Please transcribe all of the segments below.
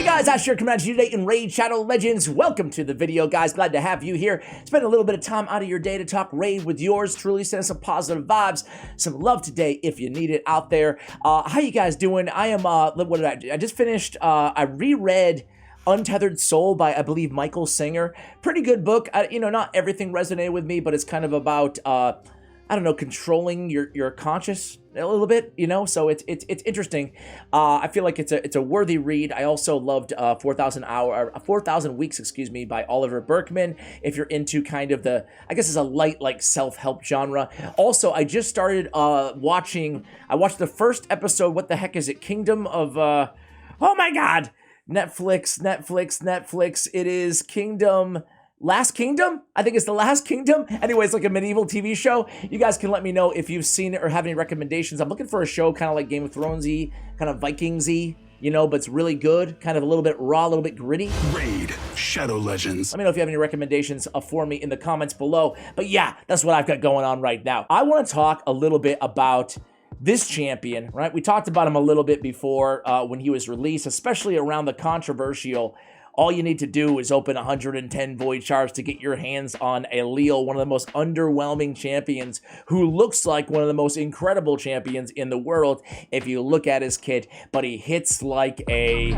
Hey guys, Asher coming at you today in Raid Shadow Legends. Welcome to the video, guys. Glad to have you here. Spend a little bit of time out of your day to talk Raid with yours truly. Send some positive vibes, some love today if you need it out there. How you guys doing? I am, what did I do? I just finished, I reread Untethered Soul by, I believe, Michael Singer. Pretty good book. Not everything resonated with me, but it's kind of about, I don't know, controlling your conscious a little bit, so it's interesting. I feel like it's a worthy read. I also loved 4,000 Weeks, by Oliver Burkeman. If you're into kind of I guess it's a light like self-help genre. Also, I just started watching. I watched the first episode. What the heck is it? Kingdom of oh my God, Netflix. It is Last Kingdom? I think it's The Last Kingdom. Anyway, it's like a medieval TV show. You guys can let me know if you've seen it or have any recommendations. I'm looking for a show kind of like Game of Thrones-y, kind of Vikings-y, but it's really good. Kind of a little bit raw, a little bit gritty. Raid Shadow Legends. Let me know if you have any recommendations for me in the comments below. But yeah, that's what I've got going on right now. I want to talk a little bit about this champion, right? We talked about him a little bit before when he was released, especially around the controversial. All you need to do is open 110 Void Shards to get your hands on Ailil, one of the most underwhelming champions, who looks like one of the most incredible champions in the world if you look at his kit, but he hits like a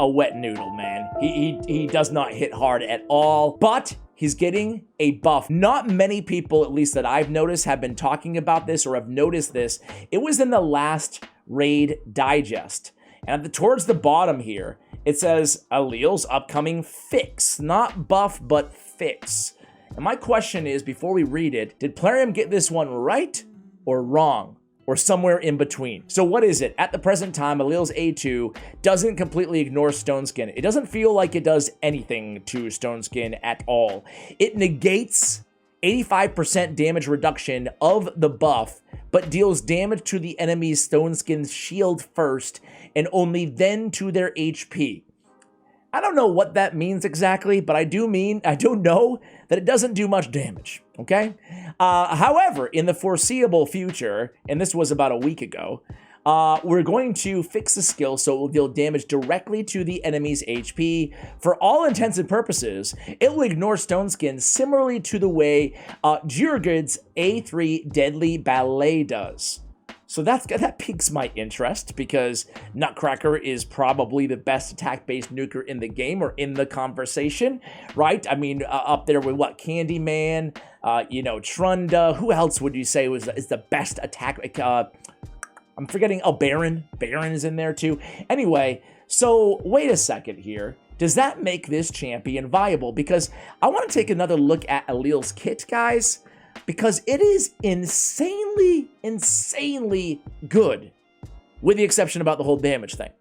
wet noodle, man. He does not hit hard at all, but he's getting a buff. Not many people, at least that I've noticed, have been talking about this or have noticed this. It was in the last Raid Digest. And towards the bottom here, it says Ailil's upcoming fix. Not buff, but fix. And my question is, before we read it, did Plarium get this one right or wrong? Or somewhere in between? So what is it? At the present time, Ailil's A2 doesn't completely ignore Stone Skin. It doesn't feel like it does anything to Stone Skin at all. It negates 85% damage reduction of the buff, but deals damage to the enemy's Stone Skin's shield first, and only then to their HP. I don't know what that means exactly, but I do know that it doesn't do much damage, okay? However, in the foreseeable future, and this was about a week ago, we're going to fix the skill so it will deal damage directly to the enemy's HP. For all intents and purposes, it will ignore Stone Skin similarly to the way Jurgid's A3 Deadly Ballet does. So that piques my interest, because Nutcracker is probably the best attack-based nuker in the game, or in the conversation, right? I mean, up there with what? Candyman, Trunda. Who else would you say is the best attack? I'm forgetting. Oh, Baron. Baron is in there too. Anyway, so wait a second here. Does that make this champion viable? Because I want to take another look at Ailil's kit, guys, because it is insanely good, with the exception about the whole damage thing.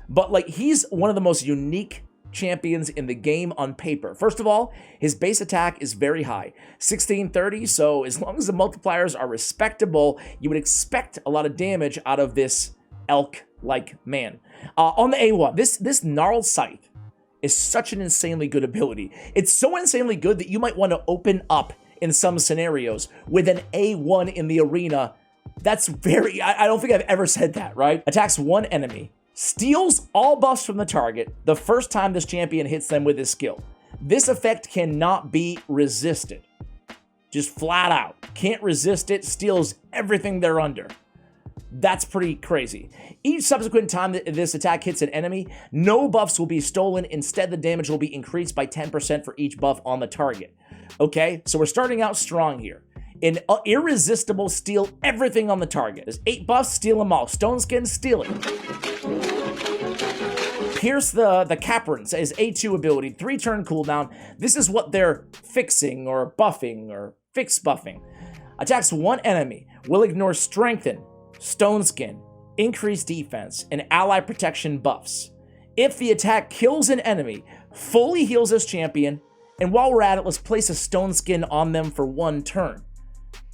But like, he's one of the most unique champions in the game on paper. First of all, his base attack is very high, 1630, so as long as the multipliers are respectable, you would expect a lot of damage out of this elk-like man. On the A1, this Gnarled Scythe is such an insanely good ability. It's so insanely good that you might want to open up in some scenarios with an A1 in the arena. That's I don't think I've ever said that, right? Attacks one enemy, steals all buffs from the target the first time this champion hits them with his skill. This effect cannot be resisted. Just flat out. Can't resist it, steals everything they're under. That's pretty crazy. Each subsequent time that this attack hits an enemy, no buffs will be stolen. Instead, the damage will be increased by 10% for each buff on the target. Okay, so we're starting out strong here. An irresistible, steal everything on the target. There's 8 buffs, steal them all. Stone Skin, steal it. Pierce the Caprins is A2 ability, 3-turn cooldown. This is what they're fixing or buffing or fix buffing. Attacks one enemy, will ignore Strengthen, Stone Skin, increased defense, and ally protection buffs. If the attack kills an enemy, fully heals this champion, and while we're at it, let's place a Stone Skin on them for 1 turn.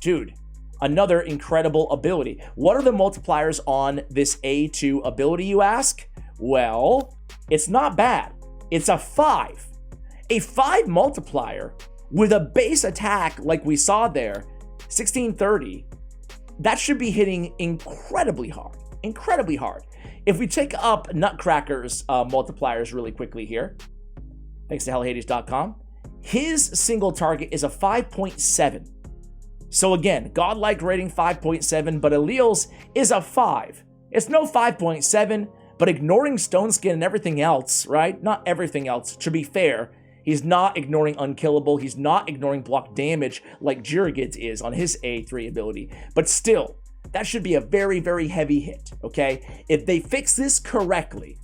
Dude, another incredible ability. What are the multipliers on this A2 ability, you ask? Well, it's not bad. It's a 5. A 5 multiplier with a base attack like we saw there, 1630, that should be hitting incredibly hard. Incredibly hard. if we take up Nutcracker's multipliers really quickly here, thanks to hellhades.com, his single target is a 5.7. So again, godlike rating 5.7, but Ailil's is a 5. It's no 5.7, but ignoring Stone Skin and everything else, right? Not everything else, to be fair. He's not ignoring Unkillable. He's not ignoring block damage like Jirigid's is on his A3 ability. But still, that should be a very, very heavy hit, okay? If they fix this correctly,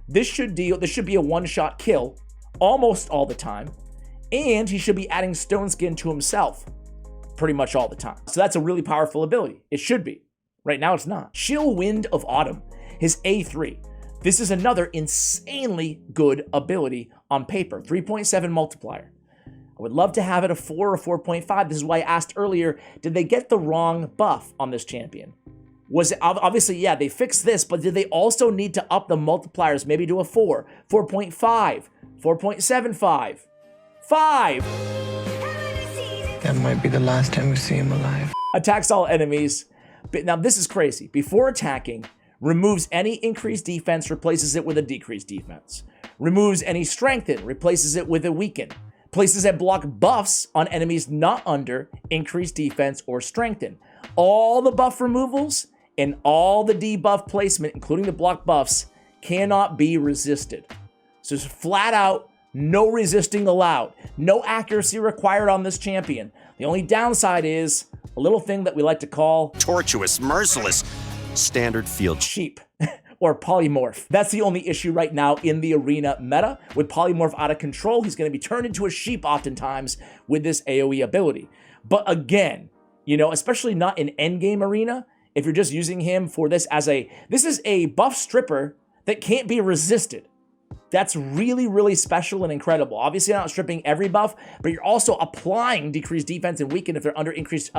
this should be a one-shot kill almost all the time, and he should be adding Stone Skin to himself pretty much all the time. So that's a really powerful ability. It should be. Right now it's not. Chill Wind of Autumn, his A3. This is another insanely good ability on paper. 3.7 multiplier. I would love to have it a 4 or 4.5. This is why I asked earlier, did they get the wrong buff on this champion? Was it, obviously, yeah, they fixed this, but did they also need to up the multipliers maybe to a 4, 4.5, 4.75, 5? That might be the last time we see him alive. Attacks all enemies. But now this is crazy. Before attacking, removes any increased defense, replaces it with a decreased defense. Removes any strengthen, replaces it with a weaken. Places that block buffs on enemies not under increased defense or strengthen. All the buff removals and all the debuff placement, including the block buffs, cannot be resisted. So it's flat out, no resisting allowed. No accuracy required on this champion. The only downside is a little thing that we like to call tortuous, merciless, standard field sheep or polymorph. That's the only issue right now in the arena meta. With polymorph out of control, he's going to be turned into a sheep oftentimes with this AoE ability. But again, you know, especially not in endgame arena, if you're just using him for this as this is a buff stripper that can't be resisted. That's really, really special and incredible. Obviously, you're not stripping every buff, but you're also applying decreased defense and weaken if they're under increased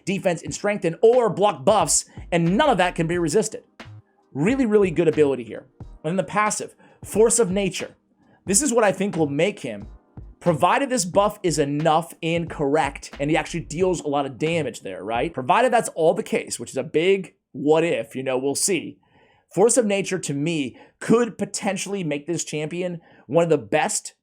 defense and strengthen or block buffs, and none of that can be resisted. Really, really good ability here. And then the passive, Force of Nature. This is what I think will make him, provided this buff is enough and correct, and he actually deals a lot of damage there, right? Provided that's all the case, which is a big what if, you know, we'll see. Force of Nature, to me, could potentially make this champion one of the best,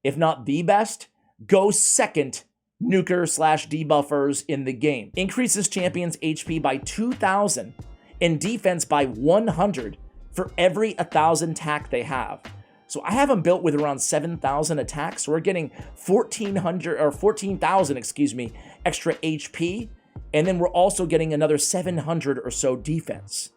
if not the best, go second nuker/debuffers in the game. Increases champions' HP by 2,000 and defense by 100 for every 1,000 attack they have. So I have them built with around 7,000 attacks. So we're getting 1,400 or 14,000, excuse me, extra HP. And then we're also getting another 700 or so defense.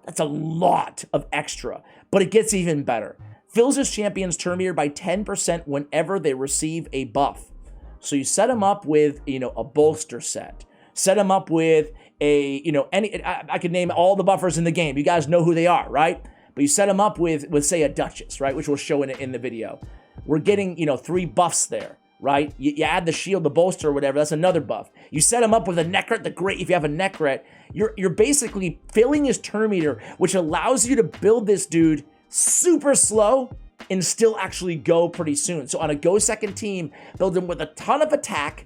That's a lot of extra, but it gets even better. Fills his champion's turn meter by 10% whenever they receive a buff. So you set him up with, you know, a bolster set. Set him up with a, you know, I could name all the buffers in the game. You guys know who they are, right? But you set him up with say, a Duchess, right? Which we'll show in the video. We're getting, you know, 3 buffs there, right? You add the shield, the bolster, or whatever, that's another buff. You set him up with a Necret, if you have a Necret, you're basically filling his turn meter, which allows you to build this dude super slow and still actually go pretty soon. So on a go second team, build him with a ton of attack,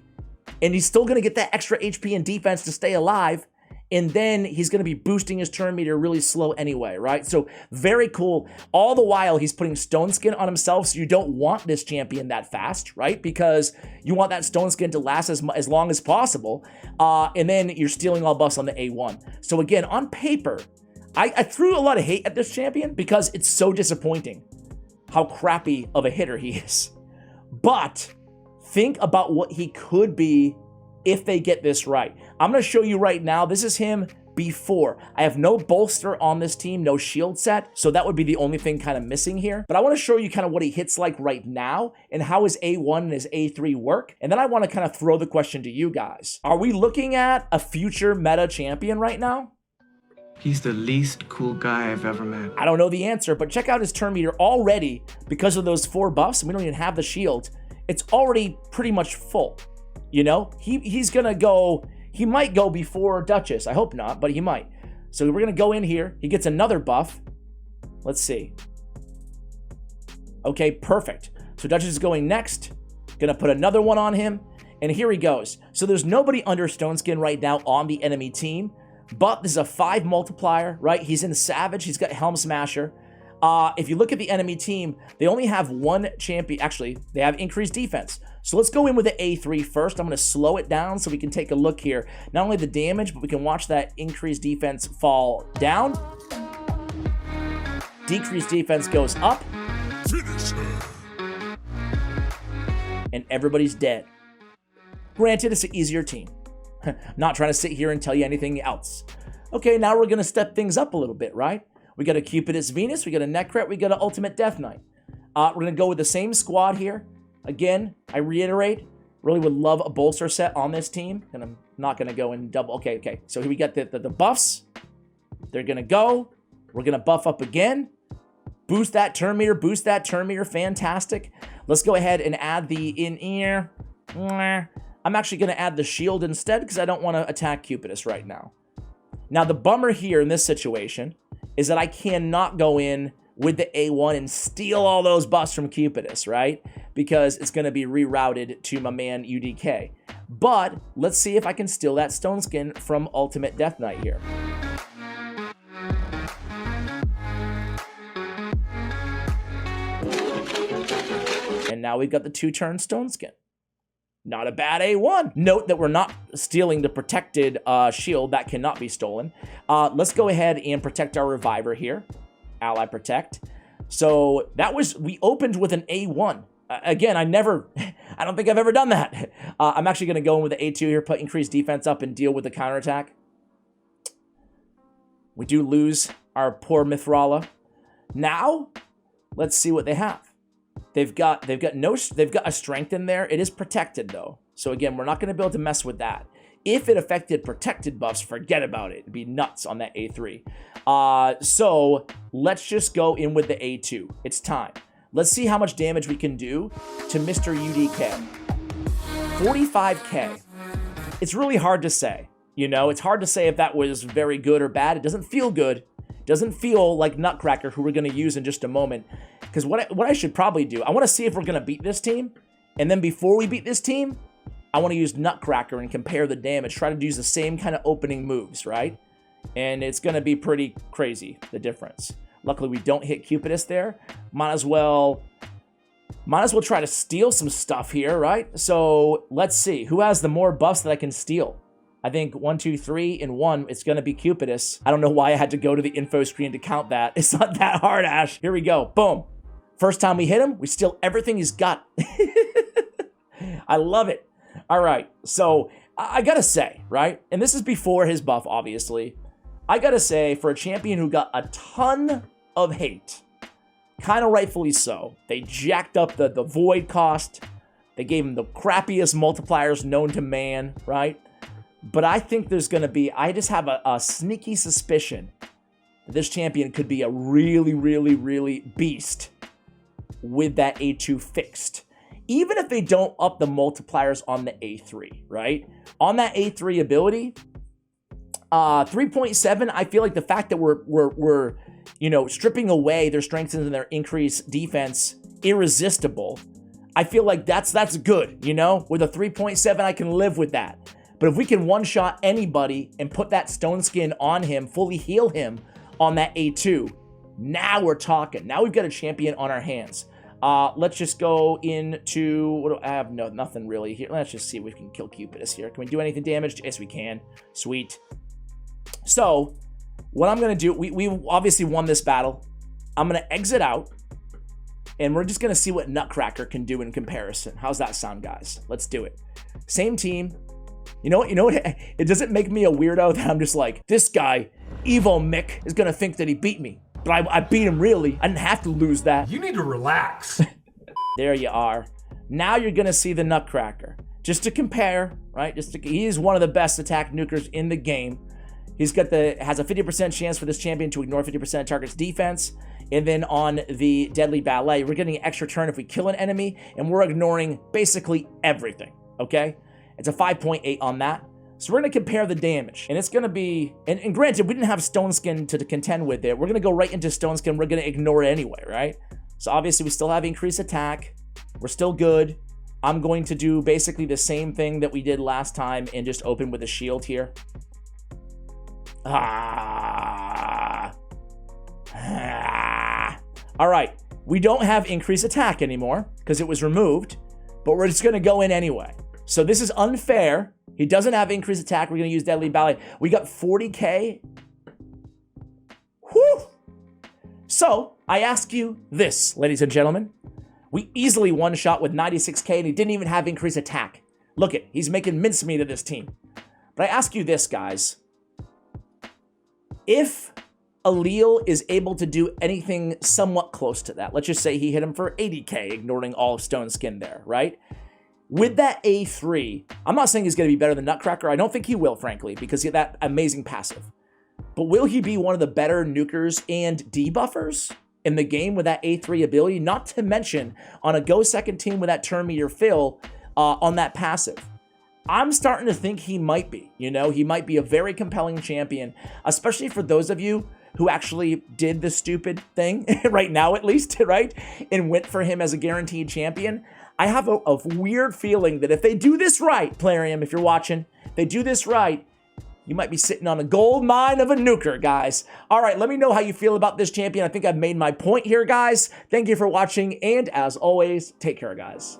and he's still gonna get that extra HP and defense to stay alive, and then he's going to be boosting his turn meter really slow anyway, right? So very cool. All the while, he's putting Stone Skin on himself, so you don't want this champion that fast, right? Because you want that Stone Skin to last as long as possible, and then you're stealing all buffs on the A1. So again, on paper, I threw a lot of hate at this champion because it's so disappointing how crappy of a hitter he is. But think about what he could be if they get this right. I'm going to show you right now. This is him before. I have no bolster on this team, no shield set, so that would be the only thing kind of missing here. But I want to show you kind of what he hits like right now and how his A1 and his A3 work. And then I want to kind of throw the question to you guys. Are we looking at a future meta champion right now? He's the least cool guy I've ever met. I don't know the answer, but check out his turn meter already because of those 4 buffs. And we don't even have the shield. It's already pretty much full. You know, he's gonna go, he might go before Duchess. I hope not, but he might. So we're gonna go in here. He gets another buff. Let's see. Okay, perfect. So Duchess is going next. Gonna put another one on him. And here he goes. So there's nobody under Stone Skin right now on the enemy team. but this is a 5 multiplier, right? He's in Savage, he's got Helm Smasher. If you look at the enemy team, they only have 1 champion. Actually, they have increased defense. So let's go in with the A3 first. I'm going to slow it down so we can take a look here. Not only the damage, but we can watch that increased defense fall down. Decreased defense goes up. And everybody's dead. Granted, it's an easier team. Not trying to sit here and tell you anything else. Okay, now we're going to step things up a little bit, right? We got a Cupidus Venus, we got a Necret, we got an Ultimate Death Knight. We're going to go with the same squad here. Again, I reiterate, really would love a bolster set on this team, and I'm not going to go in double. Okay. So here we got the buffs. They're going to go. We're going to buff up again. Boost that turn meter, fantastic. Let's go ahead and add the in-ear. I'm actually going to add the shield instead because I don't want to attack Cupidus right now. Now, the bummer here in this situation is that I cannot go in with the A1 and steal all those buffs from Cupidus, right? Because it's going to be rerouted to my man UDK. But let's see if I can steal that Stone Skin from Ultimate Death Knight here. And now we've got the 2-turn Stone Skin. Not a bad A1. Note that we're not stealing the protected shield. That cannot be stolen. Let's go ahead and protect our Reviver here. Ally Protect. So that was, we opened with an A1. Again, I don't think I've ever done that. I'm actually going to go in with the A2 here, put increased defense up and deal with the counterattack. We do lose our poor Mithrala. Now, let's see what they have. They've got a strength in there. It is protected though. So again, we're not going to be able to mess with that. If it affected protected buffs, forget about it. It'd be nuts on that A3. So let's just go in with the A2. It's time. Let's see how much damage we can do to Mr. UDK. 45k. It's really hard to say. You know, it's hard to say if that was very good or bad. It doesn't feel good. It doesn't feel like Nutcracker, who we're going to use in just a moment. Because what I should probably do, I want to see if we're going to beat this team. And then before we beat this team, I want to use Nutcracker and compare the damage. Try to use the same kind of opening moves, right? And it's going to be pretty crazy, the difference. Luckily, we don't hit Cupidus there. Might as well try to steal some stuff here, right? So let's see. Who has the more buffs that I can steal? I think 1, 2, 3 in 1, it's going to be Cupidus. I don't know why I had to go to the info screen to count that. It's not that hard, Ash. Here we go. Boom. First time we hit him, we steal everything he's got. I love it. All right. So I got to say, right? And this is before his buff, obviously. I got to say, for a champion who got a ton of hate, kind of rightfully so, they jacked up the void cost. They gave him the crappiest multipliers known to man, right? But I think there's going to be, I just have a sneaky suspicion that this champion could be a really, really, really beast with that A2 fixed. Even if they don't up the multipliers on the A3, right? On that A3 ability, 3.7, I feel like the fact that we're you know, stripping away their strengths and their increased defense, irresistible, I feel like that's good, you know? With a 3.7, I can live with that. But if we can one-shot anybody and put that Stone Skin on him, fully heal him on that A2, now we're talking. Now we've got a champion on our hands. Let's just go into, what do I have? No, nothing really here. Let's just see if we can kill Cupidus here. Can we do anything damage? Yes, we can. Sweet. So, what I'm going to do, we obviously won this battle. I'm going to exit out, and we're just going to see what Nutcracker can do in comparison. How's that sound, guys? Let's do it. Same team. You know what? It doesn't make me a weirdo that I'm just like, this guy, Evil Mick, is going to think that he beat me. But I beat him really. I didn't have to lose that. You need to relax. There you are. Now you're going to see the Nutcracker. Just to compare, right? He is one of the best attack nukers in the game. Has a 50% chance for this champion to ignore 50% of target's defense. And then on the Deadly Ballet, we're getting an extra turn if we kill an enemy, and we're ignoring basically everything, okay? It's a 5.8 on that. So we're going to compare the damage, and it's going to be, and granted, we didn't have Stone Skin to contend with it. We're going to go right into Stone Skin. We're going to ignore it anyway, right? So obviously, we still have increased attack. We're still good. I'm going to do basically the same thing that we did last time and just open with a shield here. All right, we don't have increased attack anymore because it was removed, but we're just going to go in anyway. So this is unfair. He doesn't have increased attack. We're going to use Deadly Ballet. We got 40k. Whew. So I ask you this, ladies and gentlemen. We easily one-shot with 96k, and he didn't even have increased attack. Look it, he's making mincemeat of this team. But I ask you this, guys. If Ailil is able to do anything somewhat close to that, let's just say he hit him for 80k, ignoring all of Stone Skin there, right? With that A3, I'm not saying he's going to be better than Nutcracker. I don't think he will, frankly, because he had that amazing passive. But will he be one of the better nukers and debuffers in the game with that A3 ability? Not to mention on a go second team with that turn meter fill on that passive. I'm starting to think he might be, you know, he might be a very compelling champion, especially for those of you who actually did the stupid thing right now, at least, right? And went for him as a guaranteed champion. I have a weird feeling that if they do this right, Plarium, if you're watching, if they do this right, you might be sitting on a gold mine of a nuker, guys. All right, let me know how you feel about this champion. I think I've made my point here, guys. Thank you for watching, and as always, take care, guys.